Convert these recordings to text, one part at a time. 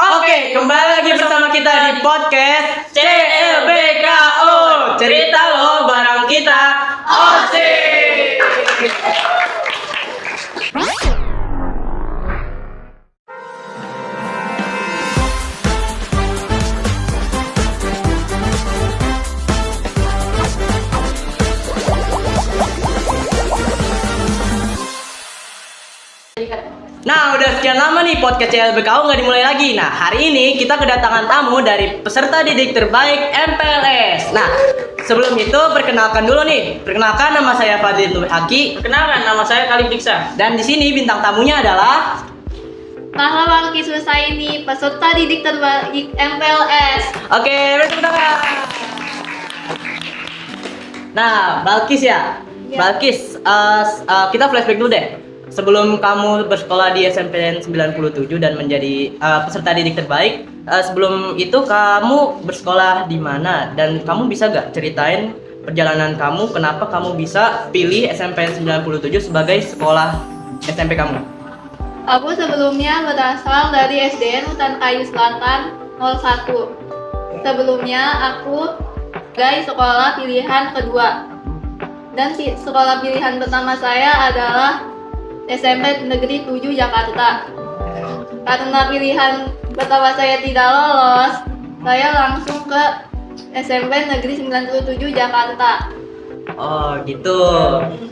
Oke, kembali lagi bersama kita di podcast CLBKO. Cerita lo bareng kita, OSIS. Nah, udah sekian lama nih podcast CLBKO nggak dimulai lagi. Nah, hari ini kita kedatangan tamu dari peserta didik terbaik MPLS. Nah, sebelum itu perkenalkan dulu nih. Perkenalkan, nama saya Fadil Nur Haki. Perkenalkan, nama saya Khalid Diksa. Dan di sini bintang tamunya adalah Pahlawan Kiswasaini, peserta didik terbaik MPLS. Oke, beri tepuk tangan. Nah, Balkis ya. Ya. Balkis, kita flashback dulu deh. Sebelum kamu bersekolah di SMPN 97 dan menjadi peserta didik terbaik, sebelum itu kamu bersekolah di mana? Dan kamu bisa gak ceritain perjalanan kamu, kenapa kamu bisa pilih SMPN 97 sebagai sekolah SMP kamu? Aku sebelumnya berasal dari SDN Hutan Kayu Selatan 01. Sebelumnya aku sebagai sekolah pilihan kedua. Dan sekolah pilihan pertama saya adalah SMP Negeri 7 Jakarta. Karena pilihan pertama saya tidak lolos, saya langsung ke SMP Negeri 97 Jakarta. Oh gitu.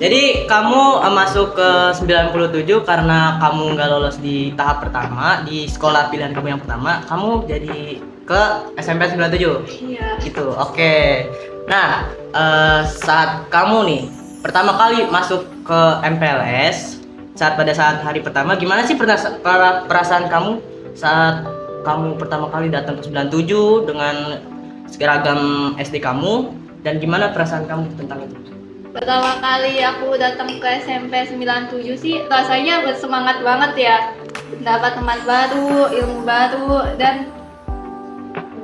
Jadi kamu masuk ke 97 karena kamu nggak lolos di tahap pertama di sekolah pilihan kamu yang pertama, kamu jadi ke SMP 97. Iya. Gitu. Oke. Nah, saat kamu nih pertama kali masuk ke MPLS, pada saat hari pertama, gimana sih perasaan kamu saat kamu pertama kali datang ke 97 dengan seragam SD kamu, dan gimana perasaan kamu tentang itu? Pertama kali aku datang ke SMP 97 sih rasanya bersemangat banget ya. Dapat teman baru, ilmu baru, dan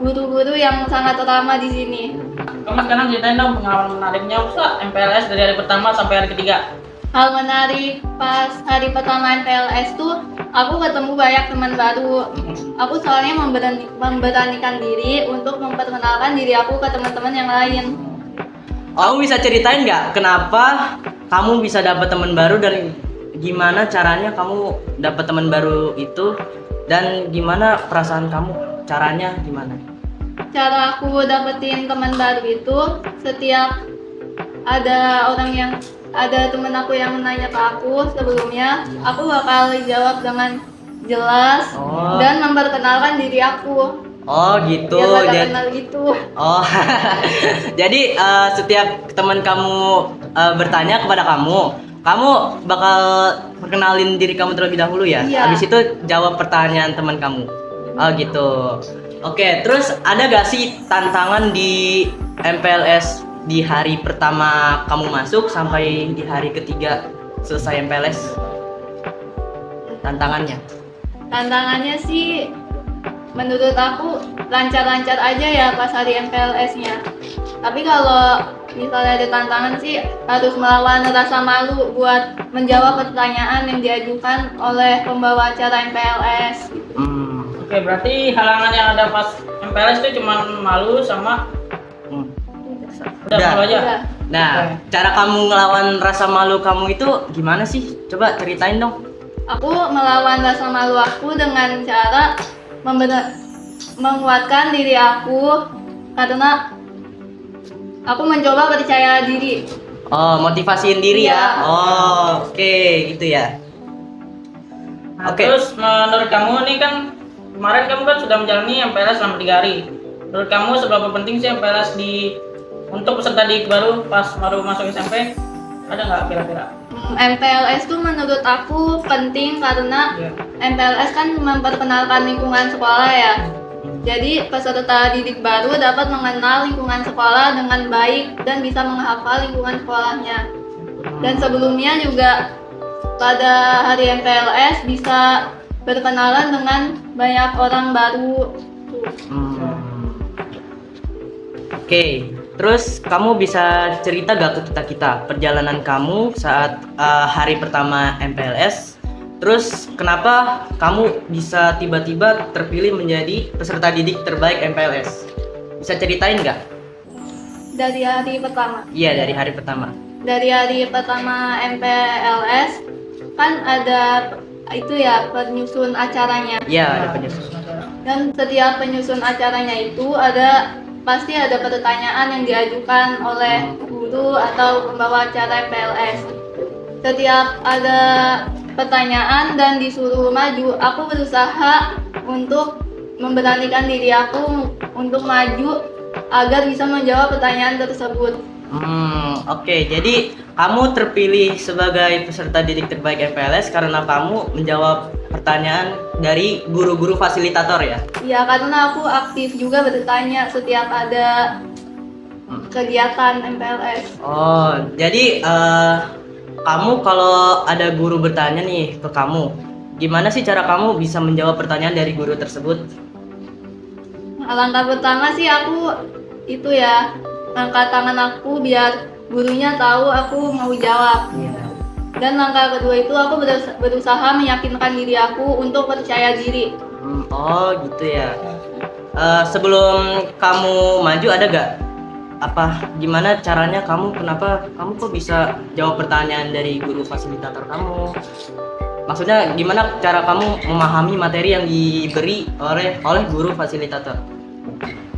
guru-guru yang sangat utama di sini. Mas sekarang ceritain dong pengalaman menariknya usah MPLS dari hari pertama sampai hari ketiga. Hal menarik pas hari pertama MPLS tuh aku ketemu banyak teman baru. Aku soalnya memberanikan diri untuk memperkenalkan diri aku ke teman-teman yang lain. Kamu bisa ceritain nggak kenapa kamu bisa dapat teman baru dan gimana caranya kamu dapat teman baru itu, dan gimana perasaan kamu, caranya gimana? Cara aku dapetin teman baru itu setiap ada teman aku yang menanya ke aku sebelumnya, aku bakal jawab dengan jelas dan memperkenalkan diri aku. Oh gitu. Biar pada kenal gitu. Oh, jadi setiap teman kamu bertanya kepada kamu, kamu bakal perkenalin diri kamu terlebih dahulu ya. Iya. Habis itu jawab pertanyaan teman kamu. Oh gitu. Oke, terus ada gak sih tantangan di MPLS di hari pertama kamu masuk sampai di hari ketiga selesai MPLS? Tantangannya? Tantangannya sih menurut aku lancar-lancar aja ya pas hari MPLS-nya. Tapi kalau misalnya ada tantangan sih harus melawan rasa malu buat menjawab pertanyaan yang diajukan oleh pembawa acara MPLS. Oke, berarti halangan yang ada pas MPLS itu cuma malu sama udah malu aja. Udah. Nah, Oke. cara kamu ngelawan rasa malu kamu itu gimana sih? Coba ceritain dong. Aku melawan rasa malu aku dengan cara menguatkan diri aku karena aku mencoba percaya diri. Oh, motivasiin diri Iya. ya. Oh, oke, gitu ya. Nah, Oke. terus menurut kamu nih kan kemarin kamu kan sudah menjalani MPLS selama 3 hari. Menurut kamu seberapa penting sih MPLS untuk peserta didik baru pas baru masuk SMP? Ada nggak kira-kira? MPLS tuh menurut aku penting karena Iya. MPLS kan memperkenalkan lingkungan sekolah ya. Jadi peserta didik baru dapat mengenal lingkungan sekolah dengan baik dan bisa menghafal lingkungan sekolahnya. Dan sebelumnya juga pada hari MPLS bisa berkenalan dengan banyak orang baru. Oke, terus kamu bisa cerita gak ke kita perjalanan kamu saat hari pertama MPLS Terus kenapa kamu bisa tiba-tiba terpilih menjadi peserta didik terbaik MPLS? Bisa ceritain nggak? Dari hari pertama. Iya, dari hari pertama. Dari hari pertama MPLS kan ada itu ya penyusun acaranya. Iya, ada penyusun. Dan setiap penyusun acaranya itu pasti ada pertanyaan yang diajukan oleh guru atau pembawa acara MPLS. Setiap ada pertanyaan dan disuruh maju, aku berusaha untuk memberanikan diri aku untuk maju agar bisa menjawab pertanyaan tersebut. Oke. Jadi kamu terpilih sebagai peserta didik terbaik MPLS karena kamu menjawab pertanyaan dari guru-guru fasilitator ya? Ya, karena aku aktif juga bertanya setiap ada kegiatan MPLS. Oh, jadi kamu kalau ada guru bertanya nih ke kamu, gimana sih cara kamu bisa menjawab pertanyaan dari guru tersebut? Langkah pertama sih aku itu ya angkat tangan aku biar gurunya tahu aku mau jawab. Iya. Dan langkah kedua itu aku berusaha meyakinkan diri aku untuk percaya diri. Oh gitu ya. Sebelum kamu maju ada gak? Gimana caranya kenapa kamu kok bisa jawab pertanyaan dari guru fasilitator kamu? Maksudnya gimana cara kamu memahami materi yang diberi oleh guru fasilitator?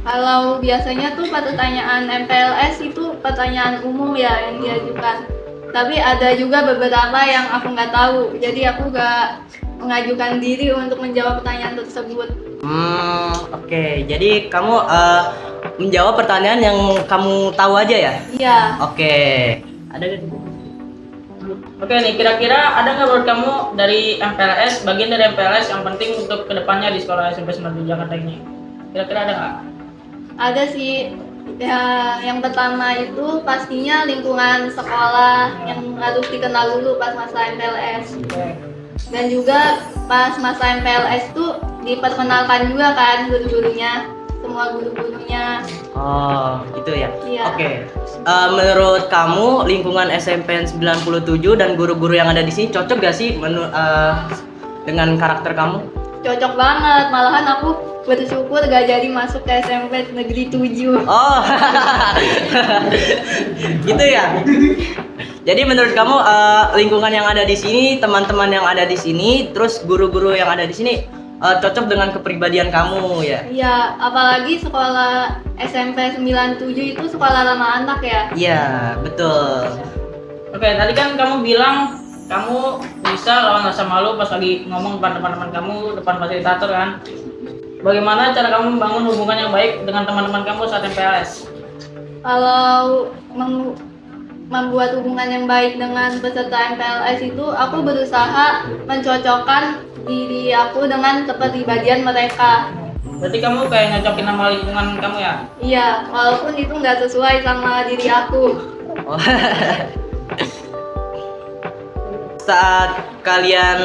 Kalau biasanya tuh pertanyaan MPLS itu pertanyaan umum ya yang diajukan. Tapi ada juga beberapa yang aku nggak tahu. Jadi aku nggak mengajukan diri untuk menjawab pertanyaan tersebut. Oke. Jadi kamu menjawab pertanyaan yang kamu tahu aja ya? Iya. Oke. Ada nggak? Oke nih, kira-kira ada nggak menurut kamu dari MPLS, bagian dari MPLS yang penting untuk kedepannya di sekolah SMP 97 Jakarta ini? Kira-kira ada nggak? Ada sih. Ya, yang pertama itu pastinya lingkungan sekolah yang harus dikenal dulu pas masa MPLS. Dan juga pas masa MPLS tuh diperkenalkan juga kan guru-gurunya, semua guru-gurunya. Oh, gitu ya. Iya. Oke. Menurut kamu lingkungan SMPN 97 dan guru-guru yang ada di sini cocok gak sih dengan karakter kamu? Cocok banget, malahan aku bersyukur gak jadi masuk ke SMP Negeri 7. Oh. Gitu ya. Jadi menurut kamu lingkungan yang ada di sini, teman-teman yang ada di sini, terus guru-guru yang ada di sini cocok dengan kepribadian kamu ya? Iya, apalagi sekolah SMP 97 itu sekolah ramah anak ya. Iya, betul. Oke, tadi kan kamu bilang kamu bisa lawan rasa malu pas lagi ngomong depan teman-teman kamu, depan fasilitator kan? Bagaimana cara kamu membangun hubungan yang baik dengan teman-teman kamu saat MPLS? Kalau membuat hubungan yang baik dengan peserta MPLS itu, aku berusaha mencocokkan diri aku dengan kepribadian mereka. Berarti kamu kayak nyocokin nama lingkungan kamu ya? Iya, walaupun itu nggak sesuai sama diri aku. Oh. Saat kalian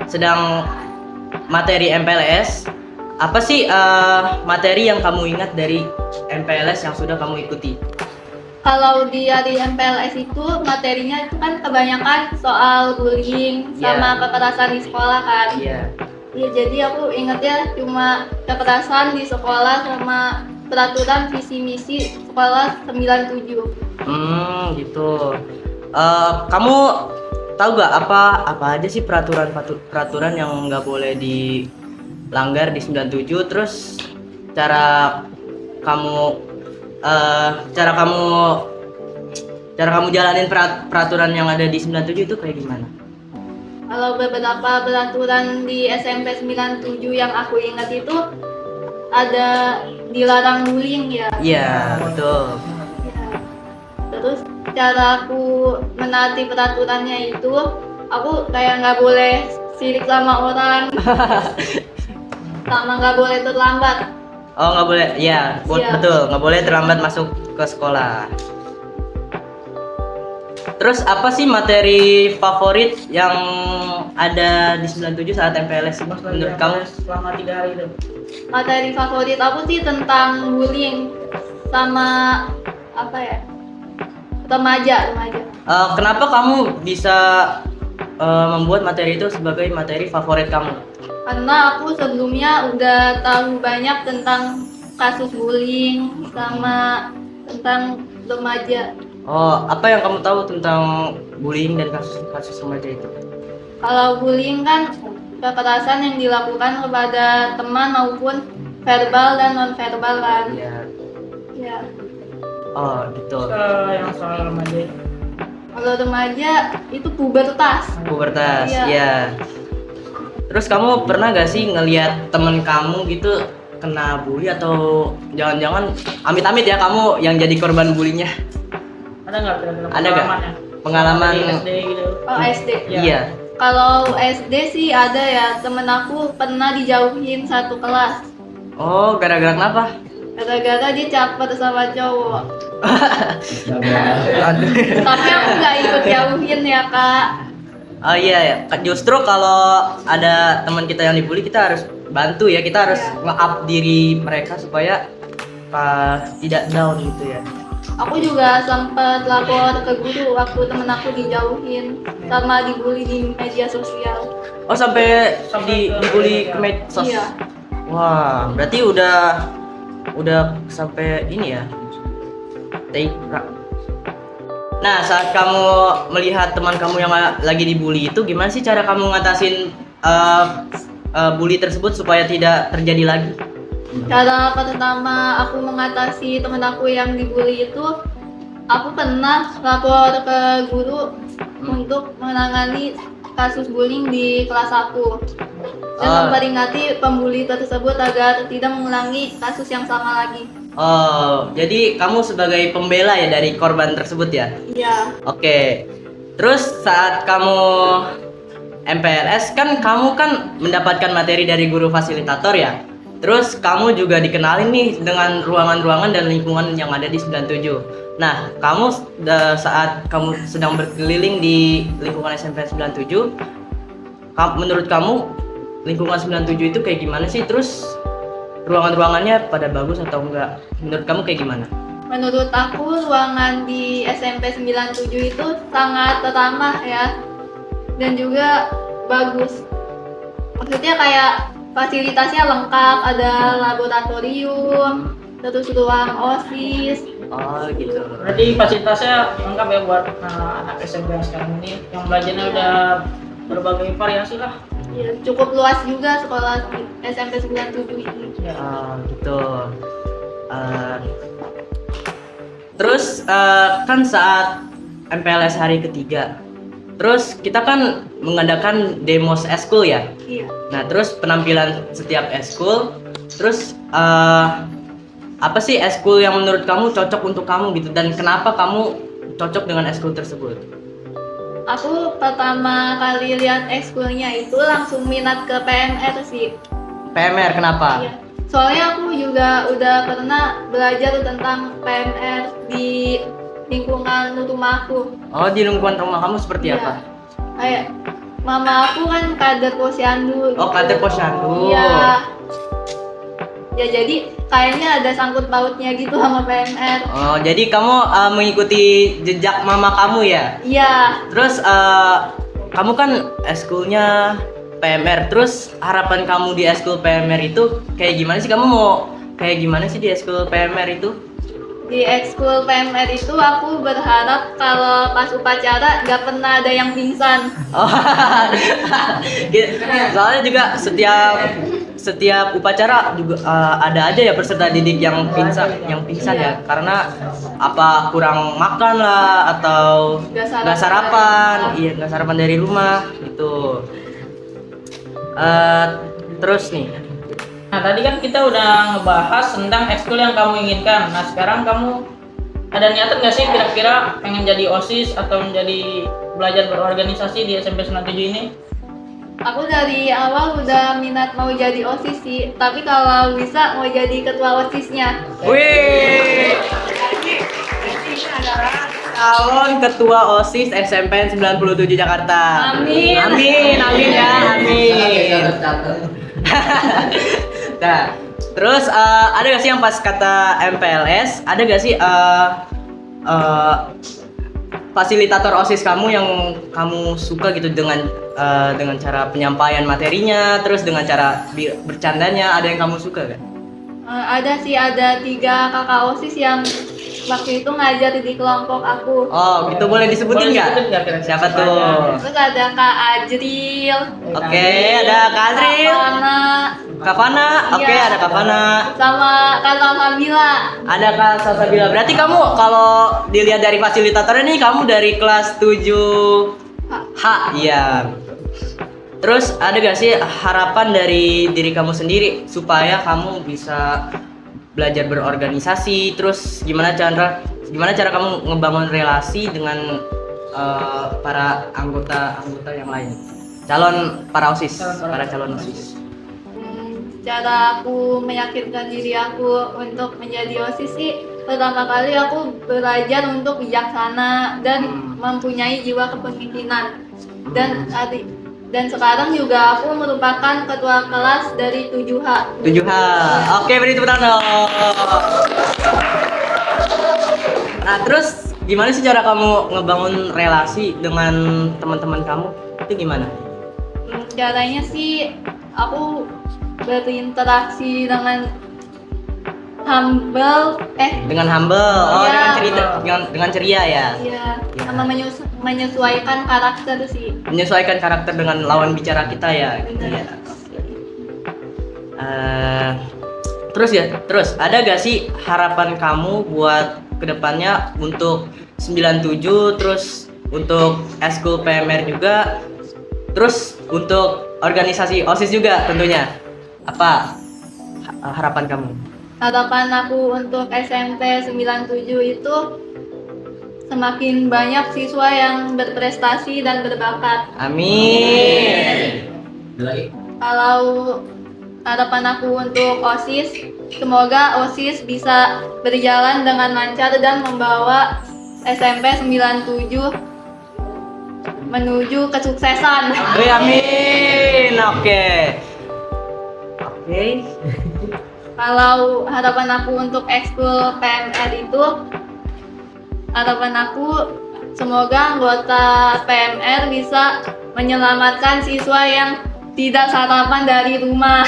sedang materi MPLS, apa sih materi yang kamu ingat dari MPLS yang sudah kamu ikuti? Kalau di MPLS itu materinya itu kan kebanyakan soal bullying sama kekerasan di sekolah kan. Iya. Iya, jadi aku ingatnya cuma kekerasan di sekolah sama peraturan visi misi sekolah 97. Gitu. Kamu tahu gak apa aja sih peraturan yang nggak boleh dilanggar di 97, terus cara kamu jalanin peraturan yang ada di 97 itu kayak gimana? Kalau beberapa peraturan di SMP 97 yang aku ingat itu ada dilarang bullying ya. Iya, betul. Ya. Terus cara aku menaati peraturannya itu, aku kayak nggak boleh sirik sama orang, sama nggak boleh terlambat. Oh, nggak boleh, ya, Iya. betul, nggak boleh terlambat masuk ke sekolah. Terus apa sih materi favorit yang ada di 97 saat MPLS menurut kamu? Selama 3 hari itu. Materi favorit aku sih tentang bullying sama apa ya, remaja. Kenapa kamu bisa membuat materi itu sebagai materi favorit kamu? Karena aku sebelumnya udah tahu banyak tentang kasus bullying sama tentang remaja. Oh, apa yang kamu tahu tentang bullying dan kasus remaja itu? Kalau bullying kan kekerasan yang dilakukan kepada teman maupun verbal dan non verbal kan. Iya. Ya. Oh, gitu. Yang soal remaja itu. Kalau remaja itu pubertas. Pubertas, Iya. ya. Terus kamu pernah gak sih ngelihat temen kamu gitu kena bully atau jangan-jangan amit-amit ya kamu yang jadi korban bullyingnya? Ada nggak kira-kira Ada nggak? pengalamannya? Pengalaman? Dari SD gitu. Oh SD. Iya. Kalau SD sih ada ya, temen aku pernah dijauhin satu kelas. Oh, gara-gara kenapa? Gara-gara dia caper sama cowok. Aduh. Tapi aku nggak ikut jauhin ya kak. Oh iya ya, justru kalau ada teman kita yang dibully kita harus bantu ya, kita harus Iya. nge-up diri mereka supaya tidak down gitu ya. Aku juga sempat lapor ke guru waktu temen aku dijauhin sama dibully di media sosial. Oh sampai Sampai ke dibully ke media. medsos. Iya. Wah, berarti udah sampai ini ya. TK. Nah, saat kamu melihat teman kamu yang lagi dibully itu, gimana sih cara kamu ngatasin bully tersebut supaya tidak terjadi lagi? Cara pertama aku mengatasi temen aku yang dibully itu, aku pernah lapor ke guru untuk menangani kasus bullying di kelas 1 dan memperingati pembuli tersebut agar tidak mengulangi kasus yang sama lagi. Oh, jadi kamu sebagai pembela ya dari korban tersebut ya? Iya. Oke. Terus saat kamu MPLS kan kamu kan mendapatkan materi dari guru fasilitator ya. Terus kamu juga dikenalin nih dengan ruangan-ruangan dan lingkungan yang ada di 97. Nah, kamu saat kamu sedang berkeliling di lingkungan SMP 97, menurut kamu lingkungan 97 itu kayak gimana sih? Terus ruangan-ruangannya pada bagus atau enggak? Menurut kamu kayak gimana? Menurut aku ruangan di SMP 97 itu sangat ramah ya, dan juga bagus. Maksudnya kayak fasilitasnya lengkap, ada laboratorium, terus ruang OSIS. Oh gitu. Berarti fasilitasnya lengkap ya buat anak SMP yang sekarang ini yang belajarnya udah berbagai variasi lah. Ya, cukup luas juga sekolah di SMP 97 ini. Ya gitu. Terus kan saat MPLS hari ketiga, terus kita kan mengadakan demos eskul ya. Iya. Nah terus penampilan setiap eskul, terus apa sih eskul yang menurut kamu cocok untuk kamu gitu, dan kenapa kamu cocok dengan eskul tersebut? Aku pertama kali lihat ekskulnya itu langsung minat ke PMR sih. PMR kenapa? Iya. Soalnya aku juga udah pernah belajar tentang PMR di lingkungan rumah aku. Oh di lingkungan rumah kamu seperti Iya. apa? Kayak mama aku kan kader posyandu. Oh kader posyandu. Iya. Ya jadi kayaknya ada sangkut pautnya gitu sama PMR. Oh jadi kamu mengikuti jejak mama kamu ya? Iya. Terus kamu kan eskulnya PMR, terus harapan kamu di eskul PMR itu kayak gimana sih? Kamu mau kayak gimana sih di eskul PMR itu? Di ekskul PMR itu aku berharap kalau pas upacara nggak pernah ada yang pingsan. Oh, soalnya juga setiap upacara juga ada aja ya peserta didik yang pingsan ya, karena apa kurang makan lah atau nggak sarapan, iya nggak sarapan dari rumah gitu. Terus nih, Nah tadi kan kita udah ngebahas tentang ekskul yang kamu inginkan. Nah sekarang kamu ada niatan nggak sih kira-kira pengen jadi OSIS atau menjadi belajar berorganisasi di SMP 97 ini? Aku dari awal udah minat mau jadi OSIS sih, tapi kalau bisa mau jadi ketua OSISnya. wih, ini adalah calon ketua OSIS SMP 97 Jakarta. Amin. Amin, amin ya, amin. Nah, terus ada gak sih yang pas kata MPLS, ada gak sih fasilitator OSIS kamu yang kamu suka gitu dengan cara penyampaian materinya, terus dengan cara bercandanya, ada yang kamu suka kan? Ada sih, ada 3 kakak OSIS yang waktu itu ngajar di kelompok aku. Oh, gitu boleh disebutin Boleh nggak? disebutin nggak kira-kira? Siapa tuh? Terus ada Kak Ajril, Oke, ada Kak Azril, Fana, Kak Fana, oke Iya. ada Kak Fana, sama Kak Salsabila. ada Kak Salsabila. Berarti kamu kalau dilihat dari fasilitatornya nih, kamu dari kelas 7H, iya. Terus ada gak sih harapan dari diri kamu sendiri supaya kamu bisa belajar berorganisasi? Terus gimana cara kamu ngebangun relasi dengan para anggota yang lain? Para OSIS. Cara aku meyakinkan diri aku untuk menjadi OSIS sih, pertama kali aku belajar untuk bijaksana dan mempunyai jiwa kepemimpinan. Dan sekarang juga aku merupakan ketua kelas dari 7H. 7H. Oke, beri tepuk tangan dong. Nah, terus gimana sih cara kamu ngebangun relasi dengan teman-teman kamu? Itu gimana? Caranya sih aku berinteraksi dengan humble, Dengan humble. Oh, Iya. dengan ceria ya. iya, Iya. sama menyesuaikan karakter sih. Menyesuaikan karakter dengan lawan bicara kita ya. Gitu ya. Terus ada gak sih harapan kamu buat kedepannya untuk 97, terus untuk eskul PMR juga, terus untuk organisasi OSIS juga tentunya? Apa harapan kamu? Harapan aku untuk SMP 97 itu semakin banyak siswa yang berprestasi dan berbakat. Amin. Kalau harapan aku untuk OSIS, semoga OSIS bisa berjalan dengan lancar dan membawa SMP 97 menuju kesuksesan. Amin. Oke. Kalau harapan aku untuk ekskul PMR itu, harapan aku semoga anggota PMR bisa menyelamatkan siswa yang tidak sarapan dari rumah.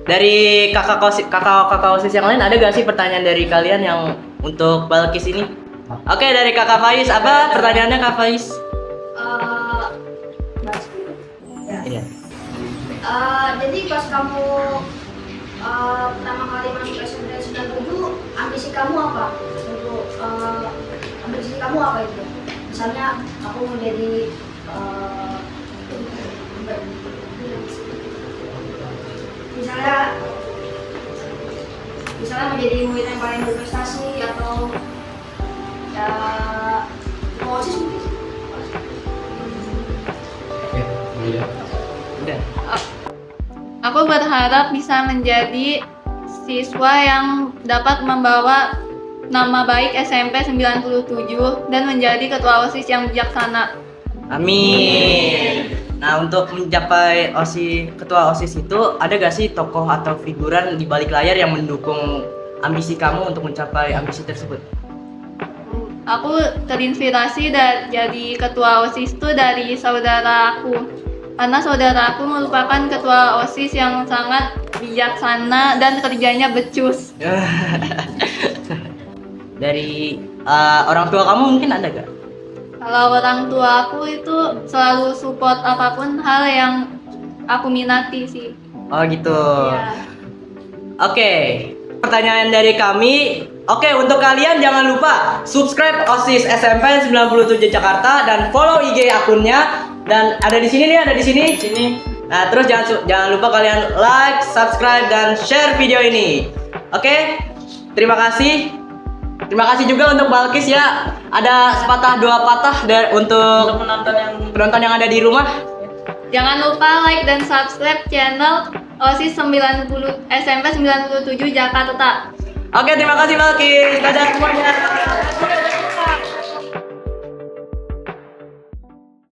Dari kakak OSIS yang lain ada gak sih pertanyaan dari kalian yang untuk Balkis ini? Oke, dari kakak Faiz, apa pertanyaannya Kak Faiz? Iya. Jadi pas kamu pertama kali masuk SMP 97, ambisi kamu apa? Untuk ambisi kamu apa itu? Misalnya aku mau jadi misalnya menjadi murid yang paling berprestasi atau ya OSIS mungkin. Udah. Aku berharap bisa menjadi siswa yang dapat membawa nama baik SMP 97 dan menjadi ketua OSIS yang bijaksana. Amin. Nah, untuk mencapai ketua OSIS itu ada gak sih tokoh atau figuran di balik layar yang mendukung ambisi kamu untuk mencapai ambisi tersebut? Aku terinspirasi jadi ketua OSIS itu dari saudara aku. Karena saudara aku merupakan ketua OSIS yang sangat bijaksana dan kerjanya becus. Dari orang tua kamu mungkin ada gak? Kalau orang tua aku itu selalu support apapun hal yang aku minati sih. Oh gitu. Ya. Oke, pertanyaan dari kami. Oke, untuk kalian jangan lupa subscribe OSIS SMP 97 Jakarta dan follow IG akunnya. Dan ada di sini nih, ada di sini. Nah, terus jangan lupa kalian like, subscribe dan share video ini. Oke? Terima kasih. Terima kasih juga untuk Balkis ya. Ada sepatah dua patah untuk penonton yang ada di rumah. Jangan lupa like dan subscribe channel OSIS SMP 97 Jakarta. Oke, terima kasih Balkis. Dadah semuanya.